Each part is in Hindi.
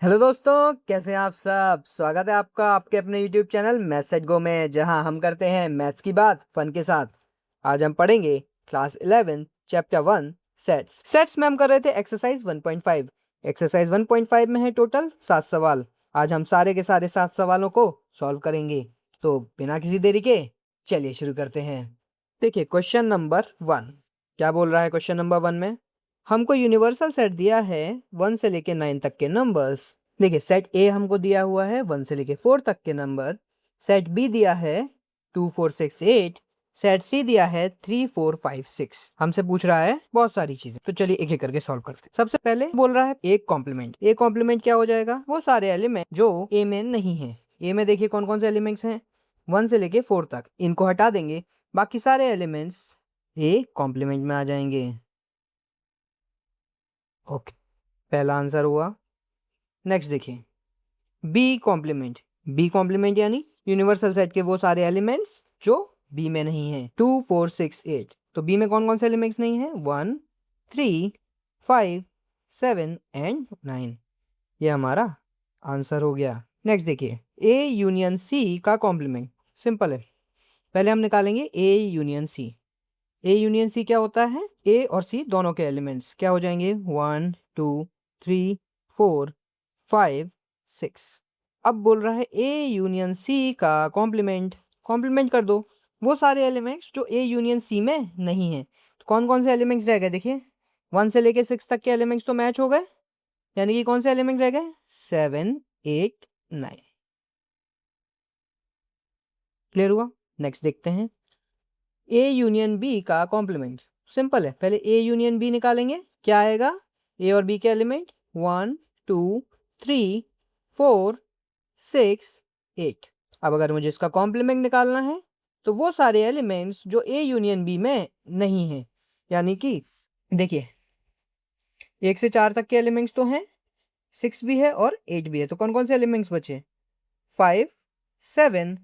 हेलो दोस्तों, कैसे हैं आप सब। स्वागत है आपका आपके अपने यूट्यूब चैनल मैथ्स एट गो में, जहां हम करते हैं मैथ्स की बात फन के साथ। आज हम पढ़ेंगे क्लास 11 चैप्टर 1 सेट्स में हम कर रहे थे एक्सरसाइज 1.5। एक्सरसाइज 1.5 में है टोटल 7 सवाल। आज हम सारे के सारे 7 सवालों को सॉल्व करेंगे। तो बिना किसी देरी के चलिए शुरू करते हैं। देखिए क्वेश्चन नंबर 1 क्या बोल रहा है। क्वेश्चन नंबर 1 में हमको यूनिवर्सल सेट दिया है 1 से लेके 9 तक के नंबर्स। देखिए सेट ए हमको दिया हुआ है 1 से लेके 4 तक के नंबर। सेट बी दिया है 2 4 6 8। सेट सी दिया है 3 4 5 6। हमसे पूछ रहा है बहुत सारी चीजें, तो चलिए एक एक करके सॉल्व करते हैं। सबसे पहले बोल रहा है एक कॉम्प्लीमेंट। एक कॉम्प्लीमेंट क्या हो जाएगा, वो सारे एलिमेंट जो ए में नहीं है। ए में देखिए कौन कौन से एलिमेंट्स हैं, 1 से लेके 4 तक, इनको हटा देंगे, बाकी सारे एलिमेंट्स ए कॉम्प्लीमेंट में आ जाएंगे। ओके, पहला आंसर हुआ। नेक्स्ट देखिए बी कॉम्प्लीमेंट। बी कॉम्प्लीमेंट यानी यूनिवर्सल सेट के वो सारे एलिमेंट्स जो बी में नहीं है। 2 4 6 8, तो बी में कौन कौन से एलिमेंट्स नहीं है, 1 3 5 7 एंड 9। ये हमारा आंसर हो गया। नेक्स्ट देखिए ए यूनियन सी का कॉम्प्लीमेंट। सिंपल है, पहले हम निकालेंगे A union C. A union C क्या होता है, ए और सी दोनों के एलिमेंट्स क्या हो जाएंगे, 1 2 3 4 5 6। अब बोल रहा है ए यूनियन सी का कॉम्प्लीमेंट। कॉम्प्लीमेंट कर दो वो सारे एलिमेंट्स जो ए यूनियन सी में नहीं है। तो कौन कौन से एलिमेंट्स रह गए, देखिए 1 से लेके 6 तक के एलिमेंट्स तो मैच हो गए, यानी कि कौन से एलिमेंट रह गए, 7 8 9। क्लियर हुआ। नेक्स्ट देखते हैं ए यूनियन बी का कॉम्प्लीमेंट। सिंपल है, पहले ए यूनियन बी निकालेंगे, क्या आएगा, ए और बी के एलिमेंट 1 2 3 4 6 8। अब अगर मुझे इसका कॉम्प्लीमेंट निकालना है तो वो सारे एलिमेंट्स जो ए यूनियन बी में नहीं है, यानी कि देखिए 1 से 4 तक के एलिमेंट्स तो हैं, 6 भी है और 8 भी है, तो कौन कौन से एलिमेंट्स बचे, 5 7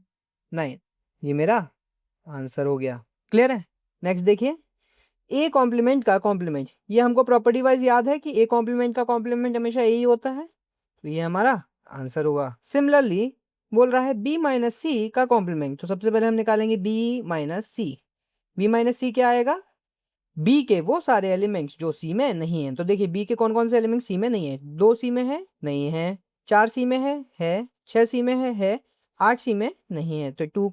9। ये मेरा आंसर हो गया। क्लियर है। नेक्स्ट देखिए ए कॉम्प्लीमेंट का कॉम्प्लीमेंट। ये हमको प्रॉपर्टी वाइज याद है कि ए कॉम्प्लीमेंट का कॉम्प्लीमेंट हमेशा ए ही होता है, तो ये हमारा आंसर होगा। सिमिलरली बोल रहा है बी माइनस सी का कॉम्प्लीमेंट, तो सबसे पहले हम निकालेंगे बी माइनस सी। बी माइनस सी क्या आएगा, बी के वो सारे एलिमेंट्स जो सी में नहीं है। तो देखिए बी के कौन कौन से एलिमेंट्स सी में नहीं है, 2 सी में है नहीं है, 4 सी में है 6 सी में है 8 सी में नहीं है, तो 2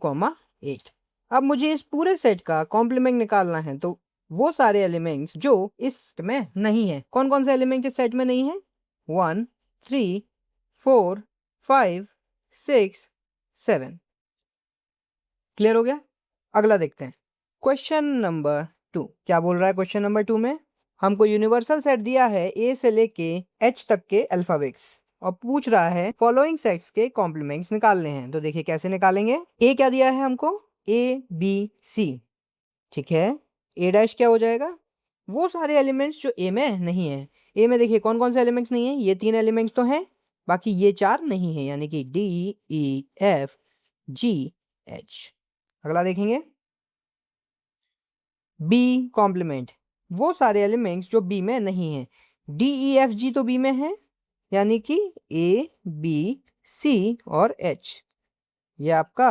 8। अब मुझे इस पूरे सेट का कॉम्प्लीमेंट निकालना है, तो वो सारे एलिमेंट्स जो इस में नहीं है, कौन कौन से एलिमेंट इस सेट में नहीं है, 1 3 4 5 6 7। क्लियर हो गया। अगला देखते हैं क्वेश्चन नंबर 2 क्या बोल रहा है। क्वेश्चन नंबर 2 में हमको यूनिवर्सल सेट दिया है ए से लेके एच तक के अल्फाबेट्स, और पूछ रहा है फॉलोइंग सेट्स के कॉम्प्लीमेंट्स निकालने हैं। तो देखिए कैसे निकालेंगे। ए क्या दिया है हमको, ए बी सी, ठीक है। ए डैश क्या हो जाएगा, वो सारे एलिमेंट्स जो ए में नहीं है। ए में देखिए कौन कौन से एलिमेंट्स नहीं है, ये 3 एलिमेंट्स तो हैं, बाकी ये 4 नहीं है, यानी कि D E F G H. अगला देखेंगे बी कॉम्प्लीमेंट। वो सारे एलिमेंट्स जो बी में नहीं है, डी ई एफ जी तो बी में है, यानी कि ए बी सी और एच। ये आपका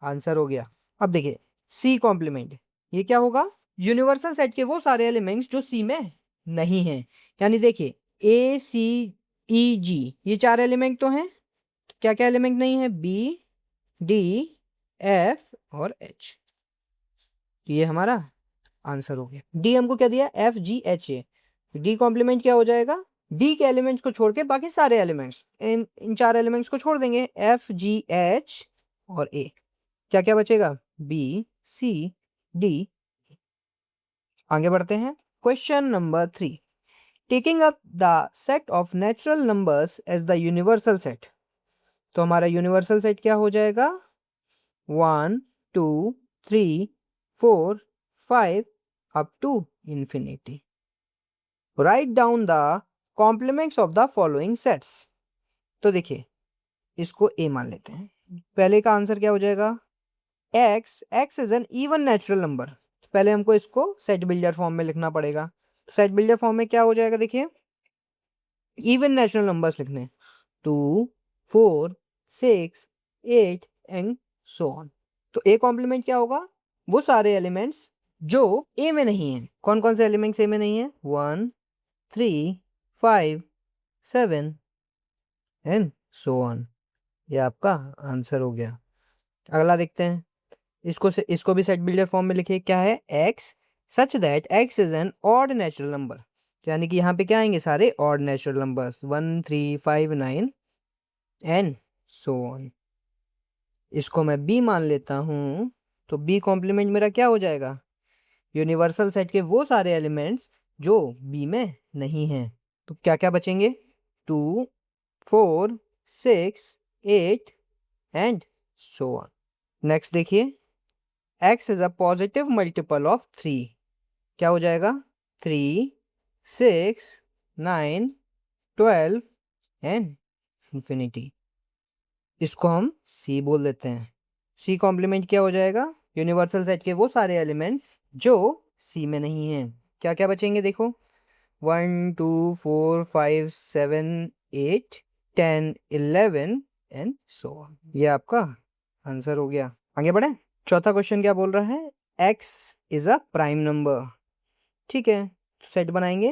आंसर हो गया। अब देखिए सी कॉम्प्लीमेंट, ये क्या होगा, यूनिवर्सल सेट के वो सारे एलिमेंट्स जो सी में नहीं है। यानी देखिए ए सी ई जी, ये 4 एलिमेंट तो हैं, तो क्या क्या एलिमेंट नहीं है, बी डी एफ और एच। ये हमारा आंसर हो गया। डी हमको क्या दिया, F G H A, D complement क्या हो जाएगा, डी के एलिमेंट्स को छोड़ के बाकी सारे एलिमेंट्स, इन 4 एलिमेंट्स को छोड़ देंगे, एफ जी एच और ए। क्या क्या बचेगा, बी सी डी। आगे बढ़ते हैं question number 3 taking up the set of natural numbers as the universal set. तो हमारा यूनिवर्सल सेट क्या हो जाएगा, 1 2 3 4 5 up to infinity. Write down the complements of the following sets. तो देखिए इसको ए मान लेते हैं। पहले का आंसर क्या हो जाएगा, x is an even natural number. तो पहले हमको इसको सेट बिल्डर फॉर्म में लिखना पड़ेगा। सेट बिल्डर फॉर्म में क्या हो जाएगा, देखिए इवन नेचुरल नंबर्स लिखने हैं, 2, 4, 6, 8 एंड सो ऑन। तो ए कॉम्प्लीमेंट क्या होगा? वो सारे एलिमेंट्स जो ए में नहीं है। कौन कौन से एलिमेंट्स ए में नहीं है? 1, 3, 5, 7 एंड सो ऑन। ये आपका आंसर हो गया। अगला देखते हैं। इसको भी सेट बिल्डर फॉर्म में लिखिए। क्या है? x such that x is an odd natural number. यानी कि यहाँ पे क्या आएंगे? सारे odd natural numbers 1, 3, 5, 9 and so on. इसको मैं b मान लेता हूँ। तो b कॉम्प्लीमेंट मेरा क्या हो जाएगा? यूनिवर्सल सेट के वो सारे एलिमेंट्स जो b में नहीं हैं। तो क्या क्या बचेंगे? 2, 4, 6, 8 एंड सो ऑन। नेक्स्ट देखिए। x is a positive multiple of 3। क्या हो जाएगा? 3, 6, 9, 12 एंड इंफिनिटी। इसको हम c बोल देते हैं। c कॉम्प्लीमेंट क्या हो जाएगा? यूनिवर्सल सेट के वो सारे एलिमेंट्स जो c में नहीं हैं। क्या क्या बचेंगे देखो। 1, 2, 4, 5, 7, 8, 10, 11 एंड सो ऑन। ये आपका आंसर हो गया। आगे बढ़े। चौथा क्वेश्चन क्या बोल रहा है? x is a prime number. ठीक है, सेट बनाएंगे।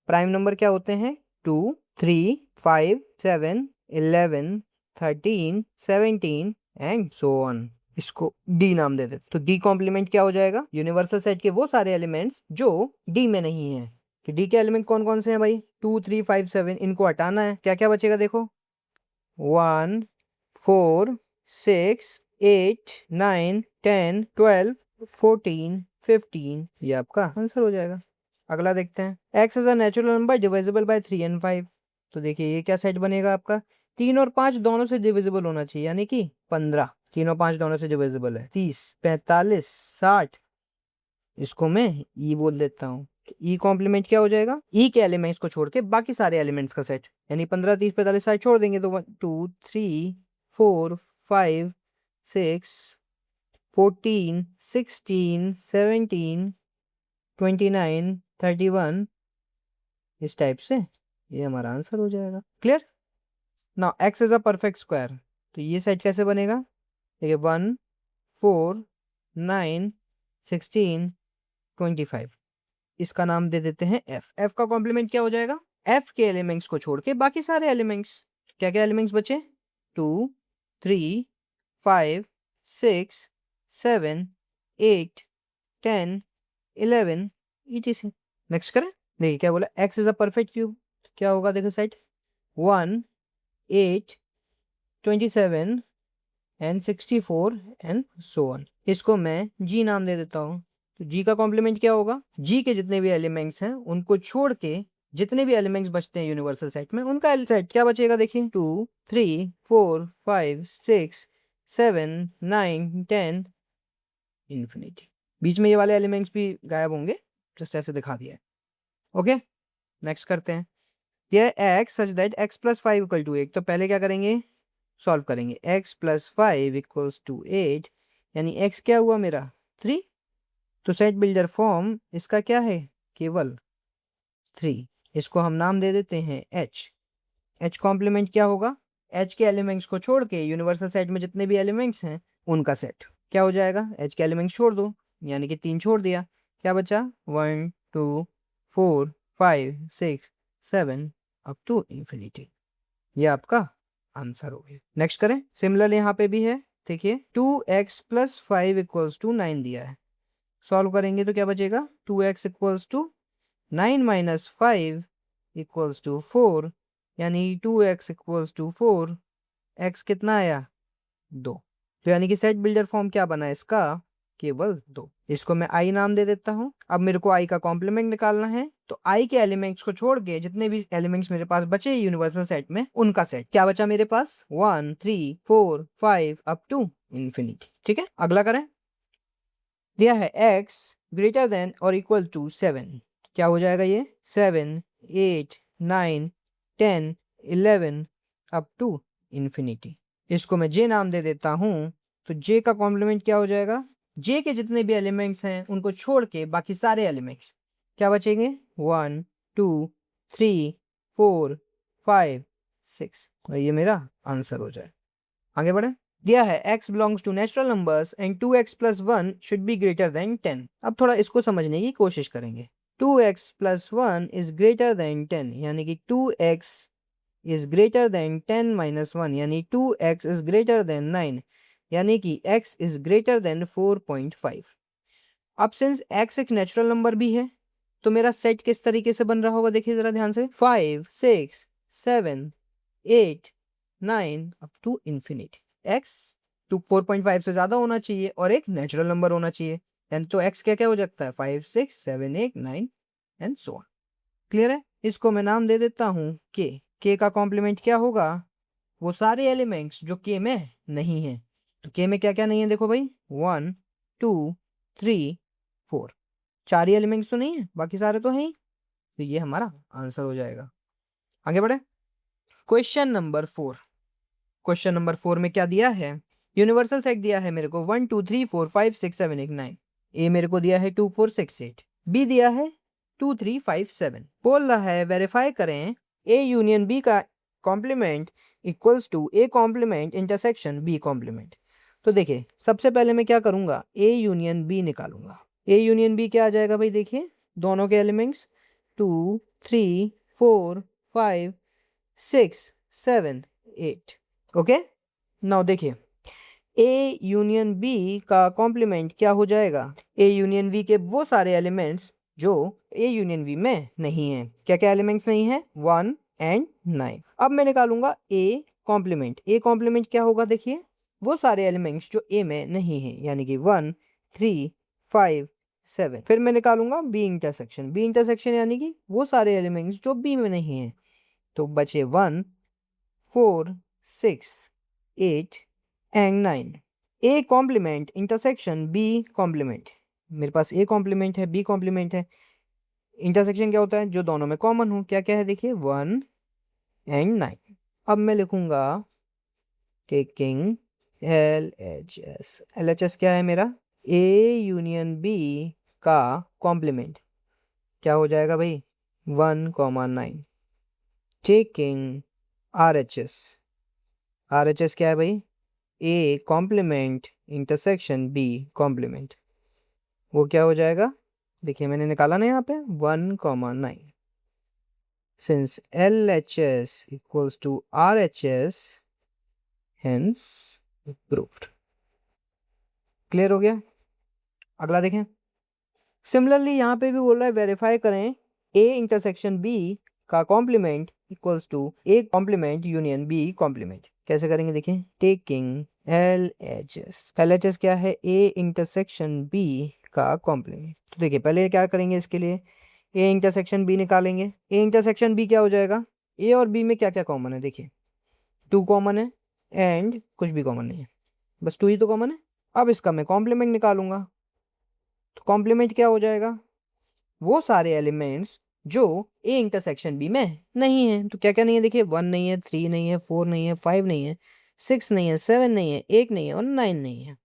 प्राइम नंबर क्या होते हैं? 2, 3, 5, 7, 11, 13, 17 एंड सो ऑन। इसको डी नाम दे देते। तो डी कॉम्प्लीमेंट क्या हो जाएगा? यूनिवर्सल सेट के वो सारे एलिमेंट्स जो डी में नहीं है। तो डी के एलिमेंट कौन कौन से हैं भाई? 2, 3, 5, 7। इनको हटाना है। क्या क्या बचेगा देखो। 1, 4, 6, 8, 9, 10, 12, 14, 15। ये आपका आंसर हो जाएगा। अगला देखते हैं। x is a natural number divisible by 3 and 5। तो देखिए ये क्या सेट बनेगा आपका? 3 और 5 दोनों से डिविजिबल होना चाहिए, यानी कि 15। 3 और 5 दोनों से डिविजिबल है। 30, 45, 60। इसको मैं ई बोल देता हूँ। ई कॉम्प्लीमेंट क्या हो जाएगा? ई के एलिमेंट्स को छोड़ के बाकी सारे एलिमेंट्स का सेट। यानी 15, 30, 45, 60 छोड़ देंगे तो 1, 2, 3, 4, 5, 6, 14, 16, 17, 29, 31। इस टाइप से ये हमारा आंसर हो जाएगा। Clear? Now x is a perfect square. तो ये सेट कैसे बनेगा? देखिए 1, 4, 9, 16, 25। इसका नाम दे देते हैं f। f का कॉम्प्लीमेंट क्या हो जाएगा? f के एलिमेंट्स को छोड़ के बाकी सारे एलिमेंट्स। क्या क्या एलिमेंट्स बचे? 2, 3, 5, 6, 7, 8, 10, 11 etc। नेक्स्ट करें। देखिए क्या बोला? x is a perfect cube. क्या होगा देखो set? 1, 8, 27 and 64 and so on. इसको मैं g नाम दे देता हूँ। तो g का कॉम्प्लीमेंट क्या होगा? g के जितने भी एलिमेंट्स हैं उनको छोड़ के जितने भी एलिमेंट्स बचते हैं यूनिवर्सल सेट में, उनका सेट क्या बचेगा देखिए। 2, 3, 4, 5, 6, 7, 9, 10 इंफिनिटी। बीच में ये वाले एलिमेंट्स भी गायब होंगे, जस्ट ऐसे दिखा दिया है। ओके, नेक्स्ट करते हैं। यह x such that x plus 5 equal to 8। तो पहले क्या करेंगे? सॉल्व करेंगे। x प्लस 5 इक्वल्स टू 8, यानी x क्या हुआ मेरा? 3। तो सेट बिल्डर फॉर्म इसका क्या है? केवल 3। इसको हम नाम दे देते हैं h। h कॉम्प्लीमेंट क्या होगा? h के एलिमेंट्स को छोड़ के यूनिवर्सल सेट में जितने भी एलिमेंट्स हैं उनका सेट। क्या हो जाएगा? h के एलिमेंट्स छोड़ दो, यानी कि 3 छोड़ दिया। क्या बचा? 1, 2, 4, 5, 6, 7 अप टू इंफिनिटी। ये आपका आंसर हो गया। नेक्स्ट करें। सिमिलरली यहाँ पे भी है। देखिए 2x प्लस 5 इक्वल्स टू 9 दिया है। सॉल्व करेंगे तो क्या बचेगा? 2x equals to 9 minus 5 equals to 4, यानी 2x इक्वल्स टू 4। x कितना आया? 2। तो यानी कि सेट बिल्डर फॉर्म क्या बना है इसका? केवल 2। इसको मैं i नाम दे देता हूँ। अब मेरे को i का कॉम्प्लीमेंट निकालना है। तो i के एलिमेंट्स को छोड़ के जितने भी एलिमेंट्स मेरे पास बचे यूनिवर्सल सेट में उनका सेट। क्या बचा मेरे पास? 1, 3, 4, 5 अप टू इंफिनिटी। ठीक है, अगला करें। दिया है x ग्रेटर देन और इक्वल टू 7। क्या हो जाएगा ये? 7, 8, 9, 10, 11 अप टू इंफिनिटी। इसको मैं j नाम दे देता हूँ। तो j का कॉम्प्लीमेंट क्या हो जाएगा? j के जितने भी एलिमेंट्स हैं उनको छोड़ के बाकी सारे एलिमेंट्स क्या बचेंगे? 1, 2, 3, 4, 5, 6 और ये मेरा आंसर हो जाए। आगे बढ़े। दिया है x belongs to natural numbers and 2x plus 1 should be greater than 10। अब थोड़ा इसको समझने की कोशिश करेंगे। 2x plus 1 is greater than 10 यानी कि 2x is greater than 10 minus 1 यानी 2x इज ग्रेटर देन 9 यानी कि x इज ग्रेटर देन 4.5। अब सिंस x एक नेचुरल नंबर भी है तो मेरा सेट किस तरीके से बन रहा होगा देखिए जरा ध्यान से। 5 6 7 8 9 अप टू इन्फिनिटी। x 4.5 से ज्यादा होना चाहिए और एक नेचुरल नंबर होना चाहिए, यानी तो x क्या क्या हो सकता है 5 6 7 8 9 एंड सो ऑन। क्लियर है। इसको मैं नाम दे देता हूँ k का कॉम्प्लीमेंट क्या होगा, वो सारे एलिमेंट्स जो k में नहीं है। तो k में क्या क्या नहीं है देखो भाई 1 2 3 4, 4 ही एलिमेंट्स तो नहीं है, बाकी सारे तो हैं ही। तो ये हमारा आंसर हो जाएगा। आगे बढ़े। Question number 4। क्वेश्चन नंबर 4 में क्या दिया है, यूनिवर्सल सेट दिया है मेरे को 1 2 3 4 5 6 7 8 9। ए मेरे को दिया है 2 4 6 8। बी दिया है 2 3 5 7। बोल रहा है वेरीफाई करें ए यूनियन बी का complement equals to A complement intersection B complement. तो देखिए सबसे पहले मैं क्या करूंगा, ए यूनियन बी निकालूंगा। ए यूनियन बी क्या आ जाएगा भाई, देखिए दोनों के एलिमेंट्स 2 3 4 5 6 7 8। ओके नाउ देखिए ए यूनियन बी का कॉम्प्लीमेंट क्या हो जाएगा, ए यूनियन बी के वो सारे एलिमेंट्स जो ए यूनियन बी में नहीं है। क्या क्या एलिमेंट्स नहीं है 1 एंड 9। अब मैं निकालूंगा ए कॉम्प्लीमेंट। ए कॉम्प्लीमेंट क्या होगा देखिए, वो सारे एलिमेंट्स जो ए में नहीं है यानी कि 1 3 5 7। फिर मैं निकालूंगा बी इंटरसेक्शन। बी इंटरसेक्शन यानी कि वो सारे एलिमेंट्स जो बी में नहीं है। तो बचे 1 4 6 8 and 9। A complement intersection B complement. मेरे पास ए कॉम्प्लीमेंट है बी कॉम्प्लीमेंट है। इंटरसेक्शन क्या होता है, जो दोनों में कॉमन हो। क्या क्या है देखिए 1 एंड 9। अब मैं लिखूंगा टेकिंग एल एच एस क्या है मेरा, ए यूनियन बी का कॉम्प्लीमेंट क्या हो जाएगा भाई 1,9। टेकिंग आर एच एस क्या है भाई, A complement intersection B complement. वो क्या हो जाएगा देखिए मैंने निकाला ना यहाँ पे 1,9। Since L H S equals to R H S hence proved. Clear हो गया। अगला देखें। सिमिलरली यहाँ पे भी बोल रहा है वेरीफाई करें ए इंटरसेक्शन बी का complement equals to A complement union B complement. कैसे करेंगे देखिए टेकिंग एल एच एस क्या है, ए इंटरसेक्शन बी का कॉम्प्लीमेंट। तो देखिए पहले क्या करेंगे, इसके लिए ए इंटरसेक्शन बी निकालेंगे। ए इंटरसेक्शन बी क्या हो जाएगा, ए और बी में क्या क्या कॉमन है देखिए 2 कॉमन है एंड कुछ भी कॉमन नहीं है, बस 2 ही तो कॉमन है। अब इसका मैं कॉम्प्लीमेंट निकालूंगा। तो कॉम्प्लीमेंट क्या हो जाएगा, वो सारे एलिमेंट्स जो ए इंटरसेक्शन बी में नहीं है। तो क्या क्या नहीं है देखिए 1 नहीं है 3 नहीं है 4 नहीं है 5 नहीं है 6 नहीं है 7 नहीं है 8 नहीं है और 9 नहीं है।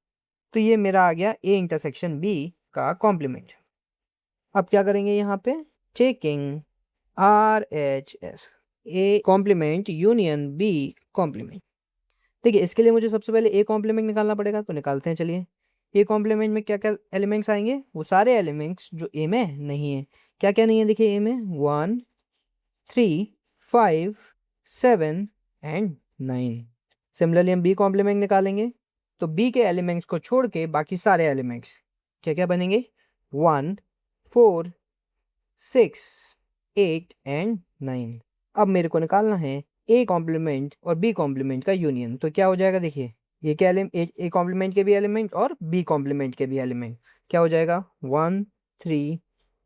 तो ये मेरा आ गया ए इंटरसेक्शन बी का कॉम्प्लीमेंट। अब क्या करेंगे यहाँ पे taking R H S A complement union B complement. देखिए इसके लिए मुझे सबसे पहले ए कॉम्प्लीमेंट निकालना पड़ेगा, तो निकालते हैं चलिए। ए कॉम्प्लीमेंट में क्या क्या एलिमेंट्स आएंगे, वो सारे एलिमेंट्स जो ए में नहीं है। क्या क्या नहीं है देखिए ए में 1 3 5 7 एंड 9। सिमिलरली हम बी कॉम्प्लीमेंट निकालेंगे तो बी के एलिमेंट्स को छोड़ के बाकी सारे एलिमेंट्स क्या क्या बनेंगे 1 4 6 8 एंड 9। अब मेरे को निकालना है ए कॉम्प्लीमेंट और बी कॉम्प्लीमेंट का यूनियन। तो क्या हो जाएगा देखिए ये क्या एलिमेंट, ए कॉम्प्लीमेंट के भी एलिमेंट और बी कॉम्प्लीमेंट के भी एलिमेंट क्या हो जाएगा 1 3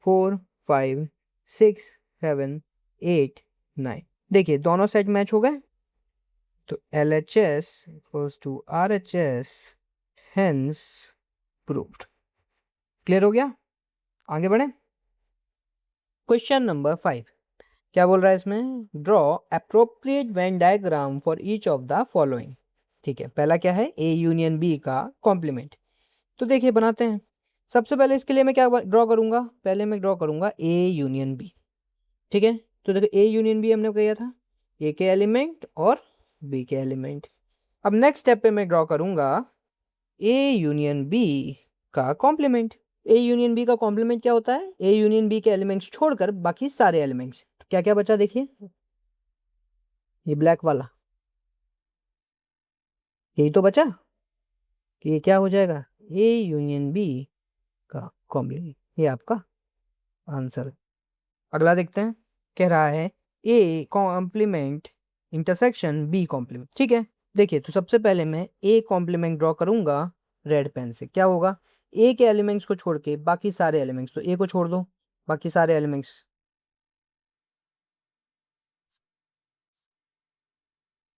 4 5 6 7 8 9। देखिए दोनों सेट मैच हो गए। तो L H S equals to R H S hence proved. Clear हो गया। आगे बढ़े। क्वेश्चन नंबर 5 क्या बोल रहा है इसमें, draw appropriate Venn diagram for each of the following. ठीक है पहला क्या है ए यूनियन बी का कॉम्प्लीमेंट। तो देखिए बनाते हैं। सबसे पहले इसके लिए मैं क्या ड्रॉ करूंगा, पहले मैं ड्रॉ करूंगा ए यूनियन बी। ठीक है तो देखो ए यूनियन बी हमने किया था, ए के एलिमेंट और बी के एलिमेंट। अब नेक्स्ट स्टेप पे मैं ड्रॉ करूंगा ए यूनियन बी का कॉम्प्लीमेंट। ए यूनियन बी का कॉम्प्लीमेंट क्या होता है? ए यूनियन बी के एलिमेंट्स छोड़कर बाकी सारे एलिमेंट्स। क्या क्या बचा देखिए, ये ब्लैक वाला, यही तो बचा कि ये क्या हो जाएगा, ए यूनियन बी का कॉम्प्लीमेंट। ये आपका आंसर। अगला देखते हैं, कह रहा है A complement intersection B complement. ठीक है, देखिए तो सबसे पहले मैं ए कॉम्प्लीमेंट ड्रॉ करूंगा रेड पेन से। क्या होगा, ए के एलिमेंट्स को छोड़ के बाकी सारे एलिमेंट्स, तो ए को छोड़ दो, बाकी सारे एलिमेंट्स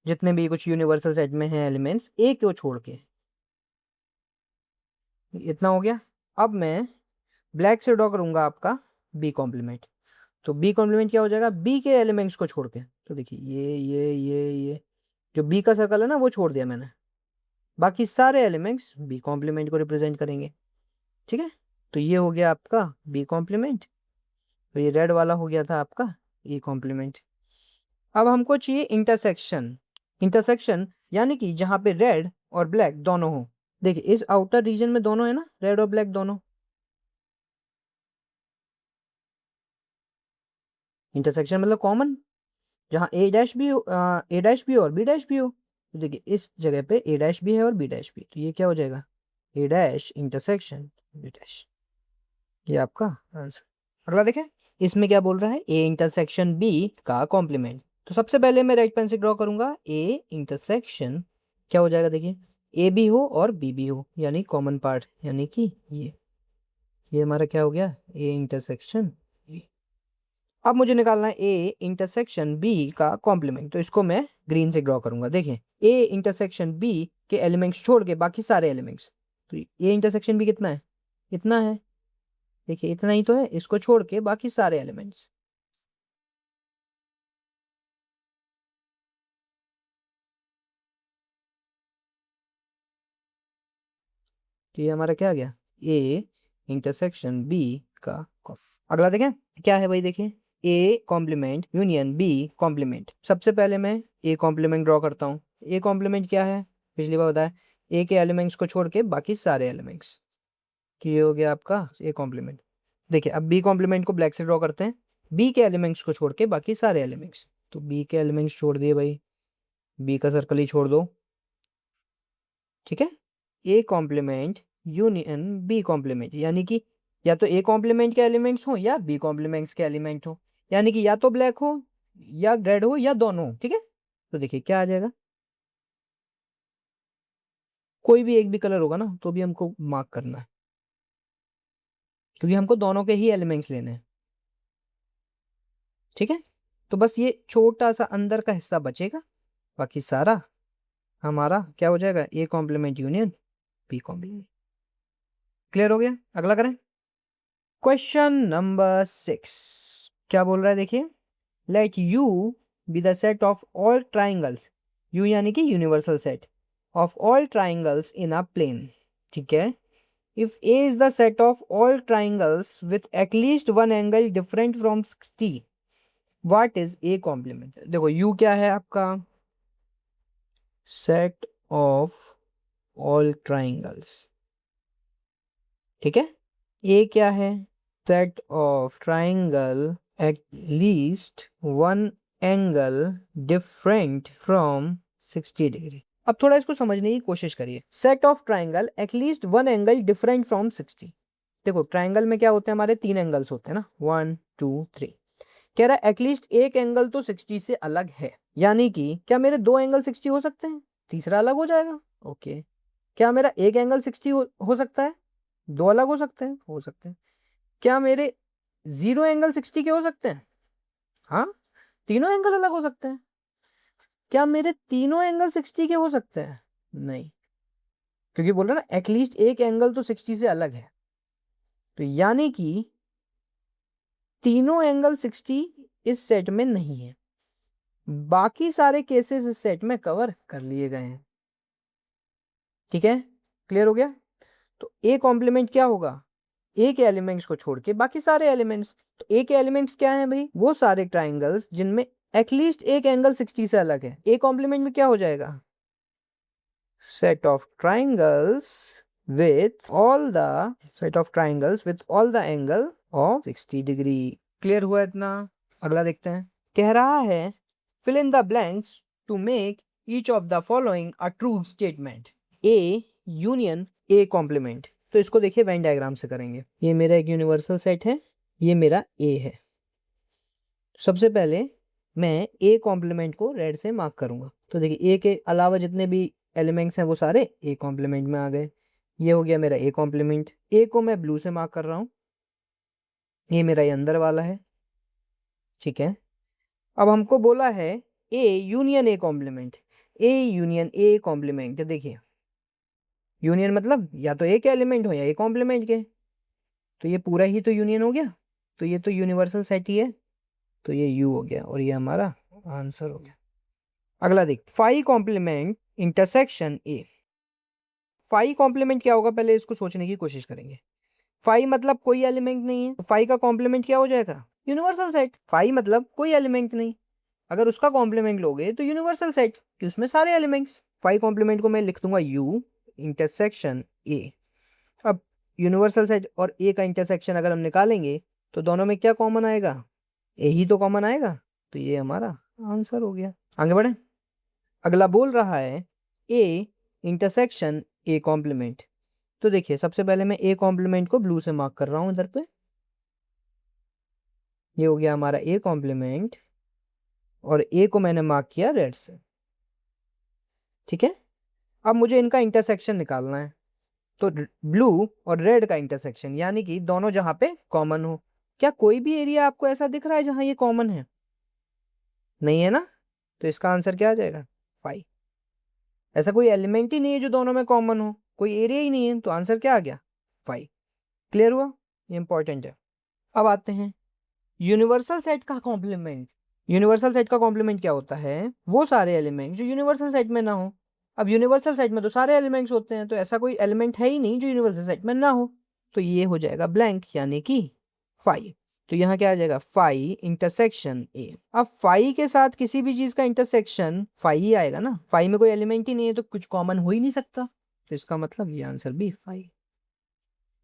जितने भी कुछ यूनिवर्सल सेट में हैं एलिमेंट्स, ए को छोड़ के, इतना हो गया। अब मैं ब्लैक से ड्रॉ करूंगा आपका बी कॉम्प्लीमेंट। तो बी कॉम्प्लीमेंट क्या हो जाएगा, बी के एलिमेंट्स को छोड़ के। तो देखिए ये जो बी का सर्कल है ना वो छोड़ दिया मैंने, बाकी सारे एलिमेंट्स बी कॉम्प्लीमेंट को रिप्रेजेंट करेंगे। ठीक है, तो ये हो गया आपका बी कॉम्प्लीमेंट, तो ये रेड वाला हो गया था आपका ए कॉम्प्लीमेंट। अब हमको चाहिए इंटरसेक्शन। इंटरसेक्शन यानी कि जहां पे रेड और ब्लैक दोनों हो। देखिए इस आउटर रीजन में दोनों है ना, रेड और ब्लैक दोनों। इंटरसेक्शन मतलब कॉमन, जहां ए डैश भी हो, ए डैश भी हो और बी डैश भी हो। तो देखिए इस जगह पे ए डैश भी है और बी डैश भी, तो ये क्या हो जाएगा, ए डैश इंटरसेक्शन बी डैश। ये आपका आंसर। अगला देखें, इसमें क्या बोल रहा है, ए इंटरसेक्शन बी का कॉम्प्लीमेंट। तो सबसे पहले मैं रेड पेन से ड्रॉ करूंगा ए इंटरसेक्शन, क्या हो जाएगा देखिए, ए भी हो और बी भी हो, यानी कॉमन पार्ट, यानी कि ये हमारा क्या हो गया, ए इंटरसेक्शन बी। अब मुझे निकालना है ए इंटरसेक्शन बी का कॉम्प्लीमेंट, तो इसको मैं ग्रीन से ड्रॉ करूंगा। देखें ए इंटरसेक्शन बी के एलिमेंट्स छोड़ के बाकी सारे एलिमेंट्स, तो ए इंटरसेक्शन बी कितना है, इतना है। देखिए इतना ही तो है, इसको छोड़ के बाकी सारे एलिमेंट्स। तो ये हमारा क्या आ गया, ए इंटरसेक्शन बी का कॉस। अगला देखें क्या है भाई, देखें A complement union B complement. सबसे पहले मैं ए कॉम्प्लीमेंट ड्रॉ करता हूँ। ए कॉम्प्लीमेंट क्या है, पिछली बार बताया, ए के एलिमेंट्स को छोड़ के बाकी सारे एलिमेंट्स। तो ये हो गया आपका ए कॉम्प्लीमेंट। देखिए अब बी कॉम्प्लीमेंट को ब्लैक से ड्रॉ करते हैं, बी के एलिमेंट्स को छोड़ के बाकी सारे एलिमेंट्स। तो बी के एलिमेंट्स छोड़ दिए भाई, बी का सर्कल ही छोड़ दो। ठीक है, A complement union B complement, यानी कि या तो ए कॉम्प्लीमेंट के एलिमेंट्स हो या बी कॉम्प्लीमेंट्स के एलिमेंट हो, यानी कि या तो ब्लैक हो या रेड हो या दोनों हो। ठीक है, तो देखिए क्या आ जाएगा, कोई भी एक भी कलर होगा ना तो भी हमको मार्क करना है, क्योंकि हमको दोनों के ही एलिमेंट्स लेने हैं। ठीक है, तो बस ये छोटा सा अंदर का हिस्सा बचेगा, बाकी सारा हमारा क्या हो जाएगा, A complement union B complement. Clear हो गया। अगला करें, क्वेश्चन नंबर 6। क्या बोल रहा है देखिए, let U be the set of all triangles, U यानी कि universal set of all triangles in a plane. ठीक है, if A is the set of all triangles with at least one angle different from 60, what is A complement. देखो यू क्या है आपका, सेट ऑफ ऑल ट्राइंगल्स। ठीक है, ए क्या है, set of triangle at least one angle different from 60 degree. अब थोड़ा इसको समझने की कोशिश करिए, set of triangle at least one angle different from 60। देखो ट्राइंगल में क्या होते हैं, हमारे 3 एंगल्स होते हैं ना, 1 2 3। कह रहा है एटलीस्ट एक एंगल तो 60 से अलग है, यानी कि क्या मेरे 2 एंगल 60 हो सकते हैं, तीसरा अलग हो जाएगा। ओके, क्या मेरा एक एंगल 60 हो सकता है, 2 अलग हो सकते हैं, हो सकते हैं। क्या मेरे 0 एंगल 60 के हो सकते हैं, हाँ, तीनों एंगल अलग हो सकते हैं। क्या मेरे तीनों एंगल 60 के हो सकते हैं, नहीं, क्योंकि बोल रहा ना एटलीस्ट एक एंगल तो 60 से अलग है, तो यानी कि तीनों एंगल 60 इस सेट में नहीं है, बाकी सारे केसेस इस सेट में कवर कर लिए गए हैं। ठीक है, क्लियर हो गया। तो ए कॉम्प्लीमेंट क्या होगा, ए के एलिमेंट्स को छोड़ के बाकी सारे एलिमेंट्स। तो ए के एलिमेंट्स क्या हैं भाई, वो सारे ट्राइंगल्स जिनमें एटलीस्ट एक एंगल 60 से अलग है। ए कॉम्प्लीमेंट में क्या हो जाएगा, set of triangles with all the angle of 60 degree. Clear हुआ इतना? अगला देखते हैं। कह रहा है fill in the blanks to make each of the following a true statement. A union A complement. तो इसको देखिए वेन डायग्राम से करेंगे। ये मेरा एक यूनिवर्सल सेट है, ये मेरा ए है। सबसे पहले मैं ए कॉम्प्लीमेंट को रेड से मार्क करूंगा। तो देखिए ए के अलावा जितने भी एलिमेंट्स हैं वो सारे ए कॉम्प्लीमेंट में आ गए। ये हो गया मेरा ए कॉम्प्लीमेंट। ए को मैं ब्लू से मार्क कर रहा हूँ, ये मेरा ये अंदर वाला है, ठीक है। अब हमको बोला है A union A complement. A union A complement, देखिए यूनियन मतलब या तो एक एलिमेंट हो या ए कॉम्प्लीमेंट के, तो ये पूरा ही तो यूनियन हो गया। तो ये तो यूनिवर्सल सेट ही है, तो ये यू हो गया और ये हमारा आंसर हो गया। अगला देख, phi complement intersection A. Phi complement क्या होगा, पहले इसको सोचने की कोशिश करेंगे। फाई मतलब कोई एलिमेंट नहीं है, तो फाई का कॉम्प्लीमेंट क्या हो जाएगा, यूनिवर्सल सेट। फाई मतलब कोई एलिमेंट नहीं, अगर उसका कॉम्प्लीमेंट लोगे तो यूनिवर्सल सेट कि उसमें सारे एलिमेंट्स। फाई कॉम्प्लीमेंट को मैं लिख दूंगा यू इंटरसेक्शन ए। अब यूनिवर्सल सेट और ए का इंटरसेक्शन अगर हम निकालेंगे तो दोनों में क्या कॉमन आएगा, ए ही तो कॉमन आएगा, तो ये हमारा आंसर हो गया। आगे बढ़े। अगला बोल रहा है ए इंटरसेक्शन ए कॉम्प्लीमेंट। तो देखिए सबसे पहले मैं ए कॉम्प्लीमेंट को ब्लू से मार्क कर रहा हूं इधर पे, ये हो गया हमारा ए कॉम्प्लीमेंट, और ए को मैंने मार्क किया रेड से, ठीक है। अब मुझे इनका इंटरसेक्शन निकालना है, तो ब्लू और रेड का इंटरसेक्शन, यानी कि दोनों जहां पे कॉमन हो। क्या कोई भी एरिया आपको ऐसा दिख रहा है जहां ये कॉमन है, नहीं है ना, तो इसका आंसर क्या आ जाएगा, फाइव। ऐसा कोई एलिमेंट ही नहीं है जो दोनों में कॉमन हो, कोई एरिया ही नहीं है, तो आंसर क्या आ गया, फाइव। क्लियर हुआ, ये इंपॉर्टेंट है। अब आते हैं यूनिवर्सल सेट का कॉम्प्लीमेंट। यूनिवर्सल सेट का कॉम्प्लीमेंट क्या होता है, वो सारे एलिमेंट जो यूनिवर्सल सेट में ना हो। अब यूनिवर्सल सेट में तो सारे एलिमेंट्स होते हैं, तो ऐसा कोई एलिमेंट है ही नहीं जो यूनिवर्सल सेट में ना हो, तो ये हो जाएगा ब्लैंक, यानी कि फाइव। तो यहाँ क्या आ जाएगा, फाइव इंटरसेक्शन ए। अब फाइव के साथ किसी भी चीज का इंटरसेक्शन फाइव ही आएगा ना, फाइव में कोई एलिमेंट ही नहीं है तो कुछ कॉमन हो ही नहीं सकता, तो इसका मतलब ये आंसर भी फाइव।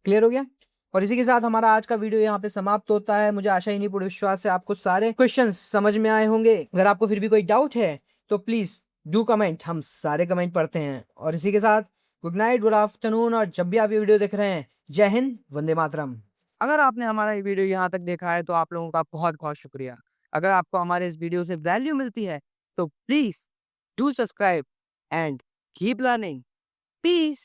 क्लियर हो गया। और इसी के साथ हमारा आज का वीडियो यहाँ पे समाप्त होता है। मुझे आशा ही नहीं पूरे विश्वास से आपको सारे क्वेश्चंस समझ में आए होंगे। अगर आपको फिर भी कोई डाउट है तो प्लीज डू कमेंट, हम सारे कमेंट पढ़ते हैं। और इसी के साथ गुड नाइट, गुड आफ्टरनून, और जब भी आप ये वीडियो देख रहे हैं, जय हिंद, वंदे मातरम। अगर आपने हमारा ये वीडियो यहाँ तक देखा है तो आप लोगों का बहुत बहुत शुक्रिया। अगर आपको हमारे इस वीडियो से वैल्यू मिलती है तो please do subscribe and keep learning. Piece.